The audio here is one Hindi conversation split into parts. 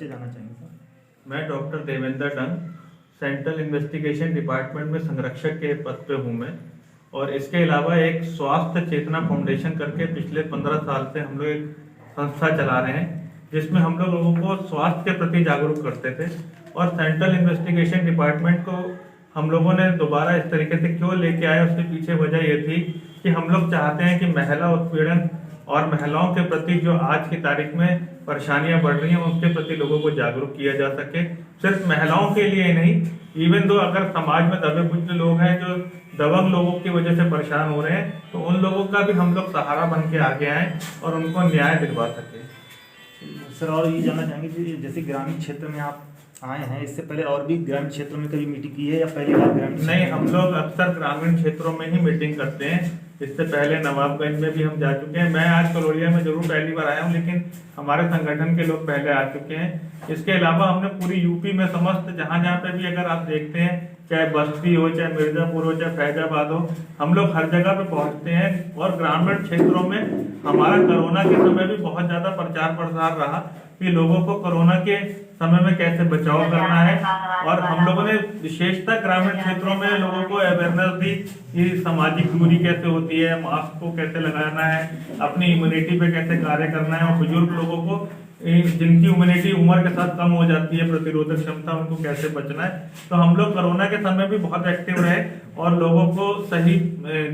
परिचय जानना चाहेंगे सर। मैं डॉक्टर देवेंद्र डंग, सेंट्रल इन्वेस्टिगेशन डिपार्टमेंट में संरक्षक के पद पे हूँ मैं। और इसके अलावा एक स्वास्थ्य चेतना फाउंडेशन करके पिछले 15 साल से हम लोग एक संस्था चला रहे हैं, जिसमें हम लोगों को स्वास्थ्य के प्रति जागरूक करते थे। और सेंट्रल इन्वेस्टिगेशन डिपार्टमेंट को हम लोगों ने दोबारा इस तरीके से क्यों लेके आए, उसके पीछे वजह ये थी कि हम लोग चाहते हैं कि महिला उत्पीड़न और महिलाओं के प्रति जो आज की तारीख में परेशानियां बढ़ रही हैं, उसके प्रति लोगों को जागरूक किया जा सके। सिर्फ महिलाओं के लिए नहीं, इवन दो अगर समाज में दबे कुछ लोग हैं जो दबंग लोगों की वजह से परेशान हो रहे हैं, तो उन लोगों का भी हम लोग सहारा बन के आगे आए और उनको न्याय दिलवा सके। सर और ये जानना चाहेंगे कि जैसे ग्रामीण क्षेत्र में आप आए हैं, इससे पहले और भी ग्रामीण क्षेत्रों में कभी मीटिंग की है या पहली बार ग्रामीण? नहीं, हम लोग अक्सर ग्रामीण क्षेत्रों में ही मीटिंग करते हैं। इससे पहले नवाबगंज में भी हम जा चुके हैं। मैं आज कलोड़िया में जरूर पहली बार आया हूँ, लेकिन हमारे संगठन के लोग पहले आ चुके हैं। इसके अलावा हमने पूरी यूपी में समस्त जहाँ जहाँ पे भी अगर आप देखते हैं, चाहे बस्ती हो, चाहे मिर्जापुर हो, चाहे फैजाबाद हो, हम लोग हर जगह पे पहुंचते हैं। और ग्रामीण क्षेत्रों में हमारा कोरोना के समय भी बहुत ज्यादा प्रचार प्रसार रहा कि लोगों को कोरोना के समय में कैसे बचाव करना है। और हम लोगों ने विशेषतः ग्रामीण क्षेत्रों में लोगों को अवेयरनेस दी कि सामाजिक दूरी कैसे होती है, मास्क को कैसे लगाना है, अपनी इम्यूनिटी पे कैसे कार्य करना है, और बुजुर्ग लोगों को जिनकी इम्यूनिटी उम्र के साथ कम हो जाती है, प्रतिरोधक क्षमता, उनको कैसे बचना है। तो हम लोग कोरोना के समय भी बहुत एक्टिव रहे और लोगों को सही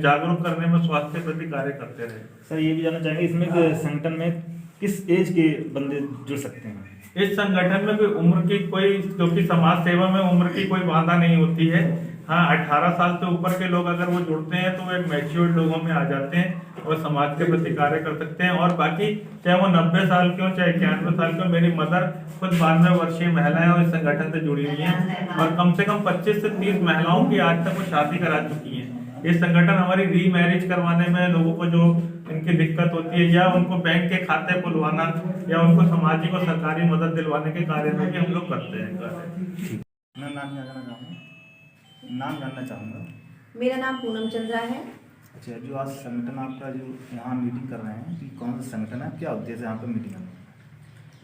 जागरूक करने में स्वास्थ्य के प्रति कार्य करते रहे। सर ये भी जानना चाहेंगे इसमें संगठन में किस एज के बंदे जुड़ सकते हैं? इस संगठन में भी उम्र की कोई, क्योंकि समाज सेवा में उम्र की कोई बाधा नहीं होती है। हाँ, 18 साल से ऊपर के लोग अगर वो जुड़ते हैं तो वो एक मैच्योर्ड लोगों में आ जाते हैं और समाज के प्रति कार्य कर सकते हैं। और बाकी चाहे वो 90 साल के हो, चाहे 91 साल के हो, मेरी मदर खुद 92 वर्षीय महिला है और इस संगठन से जुड़ी हुई है। और कम से कम 25 से 30 महिलाओं की आज तक वो शादी करा चुकी है। ये संगठन हमारी रीमैरिज करवाने में लोगों को जो इनकी दिक्कत होती है, या उनको बैंक के खाते खुलवाना, या उनको सामाजिक और सरकारी मदद दिलवाने के कार्य में भी हम लोग करते हैं। मैं नाम जानना चाहूँगा। मेरा नाम पूनम चंद्रा है। अच्छा, जो आज संगठन आपका जो यहाँ मीटिंग कर रहे हैं, कि कौन सा संगठन है, क्या उद्देश्य है यहाँ पर मीटिंग करना?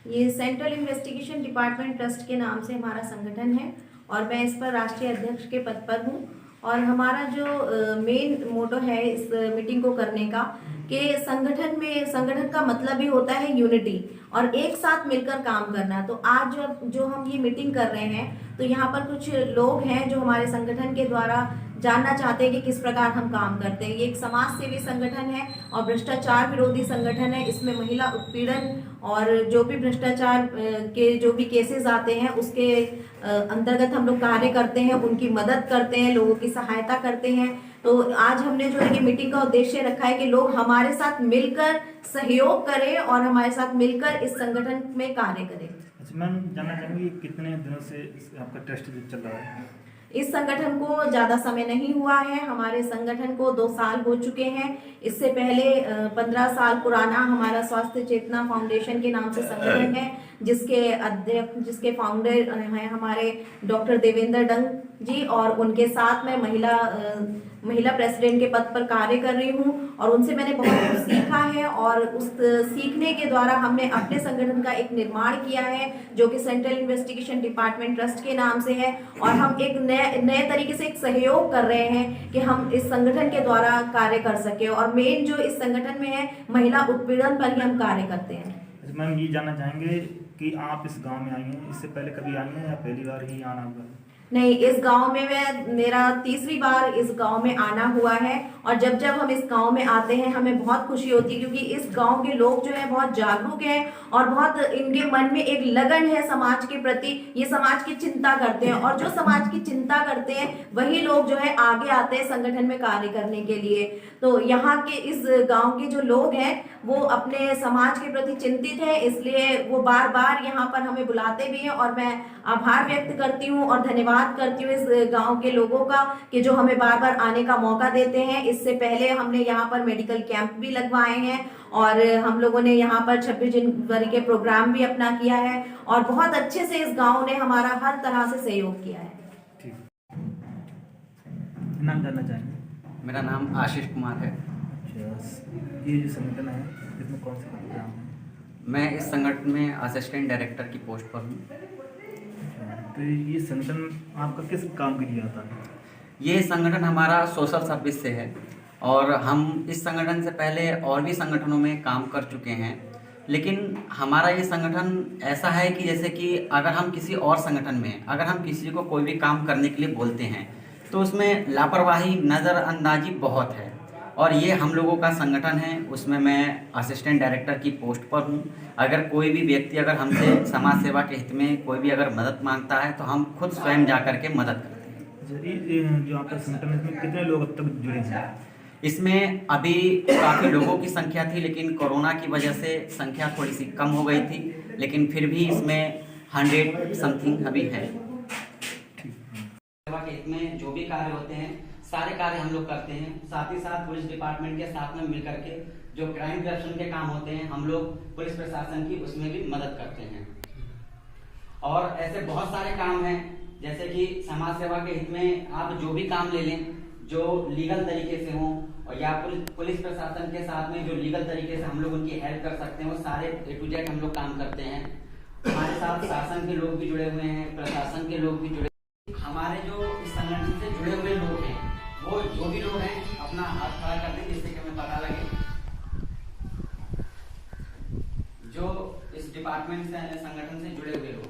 ये सेंट्रल इन्वेस्टिगेशन डिपार्टमेंट ट्रस्ट के नाम से हमारा संगठन है और मैं इस पर राष्ट्रीय अध्यक्ष के पद पर हूँ। और हमारा जो मेन मोटो है इस मीटिंग को करने का, कि संगठन का मतलब ही होता है यूनिटी और एक साथ मिलकर काम करना। तो आज जो हम ये मीटिंग कर रहे हैं, तो यहाँ पर कुछ लोग हैं जो हमारे संगठन के द्वारा जानना चाहते हैं कि किस प्रकार हम काम करते हैं। ये एक समाज सेवी संगठन है और भ्रष्टाचार विरोधी संगठन है। इसमें महिला उत्पीड़न और जो भी भ्रष्टाचार के जो भी केसेस आते हैं, उसके अंतर्गत हम लोग कार्य करते हैं, उनकी मदद करते हैं, लोगों की सहायता करते हैं। तो आज हमने जो है ये मीटिंग का उद्देश्य रखा है कि लोग हमारे साथ मिलकर सहयोग करें और हमारे साथ मिलकर इस संगठन में कार्य करें। अच्छा मैम, जानना चाहूँगी कितने दिनों से आपका ट्रस्ट चल रहा है? इस संगठन को ज़्यादा समय नहीं हुआ है। हमारे संगठन को 2 साल हो चुके हैं। इससे पहले 15 साल पुराना हमारा स्वास्थ्य चेतना फाउंडेशन के नाम से संगठन है, जिसके अध्यक्ष, जिसके फाउंडर हैं हमारे डॉक्टर देवेंद्र डंग जी, और उनके साथ मैं महिला प्रेसिडेंट के पद पर कार्य कर रही हूँ। और उनसे मैंने बहुत कुछ सीखा है और उस सीखने के द्वारा हमने अपने संगठन का एक निर्माण किया है, जो कि सेंट्रल इन्वेस्टिगेशन डिपार्टमेंट ट्रस्ट के नाम से है। और हम एक नए तरीके से एक सहयोग कर रहे हैं कि हम इस संगठन के द्वारा कार्य कर सके। और मेन जो इस संगठन में है, महिला उत्पीड़न पर ही हम कार्य करते हैं। अच्छा मैम, ये जानना चाहेंगे कि आप इस गांव में आई हैं, इससे पहले कभी आई हैं या पहली बार ही आना हुआ? नहीं, इस गांव में मेरा 3री बार इस गांव में आना हुआ है। और जब हम इस गांव में आते हैं, हमें बहुत खुशी होती है, क्योंकि इस गांव के लोग जो है बहुत जागरूक हैं और बहुत इनके मन में एक लगन है समाज के प्रति। ये समाज की चिंता करते हैं और जो समाज की चिंता करते हैं वही लोग जो है आगे आते हैं संगठन में कार्य करने के लिए। तो यहाँ के इस गाँव के जो लोग हैं वो अपने समाज के प्रति चिंतित है, इसलिए वो बार बार यहाँ पर हमें बुलाते भी हैं। और मैं आभार व्यक्त करती हूँ और धन्यवाद करती हूँ इस गांव के लोगों का कि जो हमें बार बार आने का मौका देते हैं। इससे पहले हमने यहाँ पर मेडिकल कैंप भी लगवाए हैं और हम लोगों ने यहाँ पर 26 जनवरी के प्रोग्राम भी अपना किया है और बहुत अच्छे से इस गांव ने हमारा हर तरह से सहयोग किया है। नाम जानना चाहेंगे? मेरा नाम आशीष कुमार है। अच्छा, ये जो संगठन है इसमें कौन से प्रोग्राम है? मैं इस संगठन में असिस्टेंट डायरेक्टर की पोस्ट पर हूँ। तो ये संगठन आपका किस काम के लिए आता है? ये संगठन हमारा सोशल सर्विस से है और हम इस संगठन से पहले और भी संगठनों में काम कर चुके हैं, लेकिन हमारा ये संगठन ऐसा है कि जैसे कि अगर हम किसी और संगठन में अगर हम किसी को कोई भी काम करने के लिए बोलते हैं तो उसमें लापरवाही, नज़रअंदाजी बहुत है। और ये हम लोगों का संगठन है, उसमें मैं असिस्टेंट डायरेक्टर की पोस्ट पर हूँ। अगर कोई भी व्यक्ति अगर हमसे समाज सेवा के हित में कोई भी अगर मदद मांगता है तो हम खुद स्वयं जा कर के मदद करते हैं। अच्छा, ये जो आपका संगठन है इसमें कितने लोग अब तक जुड़े हैं? इसमें अभी काफ़ी लोगों की संख्या थी, लेकिन कोरोना की वजह से संख्या थोड़ी सी कम हो गई थी, लेकिन फिर भी इसमें 100 समथिंग अभी है। सेवा के हित में जो भी कार्य होते हैं सारे कार्य हम लोग करते हैं। साथ ही साथ पुलिस डिपार्टमेंट के साथ में मिलकर के जो क्राइम प्रिवेंशन के काम होते हैं हम लोग पुलिस प्रशासन की उसमें भी मदद करते हैं। और ऐसे बहुत सारे काम हैं, जैसे कि समाज सेवा के हित में आप जो भी काम ले लें जो लीगल तरीके से हों, और या पुलिस प्रशासन के साथ में जो लीगल तरीके से हम लोग उनकी हेल्प कर सकते हैं, वो सारे A to Z हम लोग काम करते हैं। हमारे साथ शासन के लोग भी जुड़े हुए हैं, प्रशासन के लोग भी जुड़े। हमारे जो इस संगठन से जुड़े हुए लोग हैं वो जो भी लोग हैं अपना हाथ खड़ा कर दें जिससे कि हमें पता लगे। जो इस डिपार्टमेंट से संगठन से जुड़े हुए लोग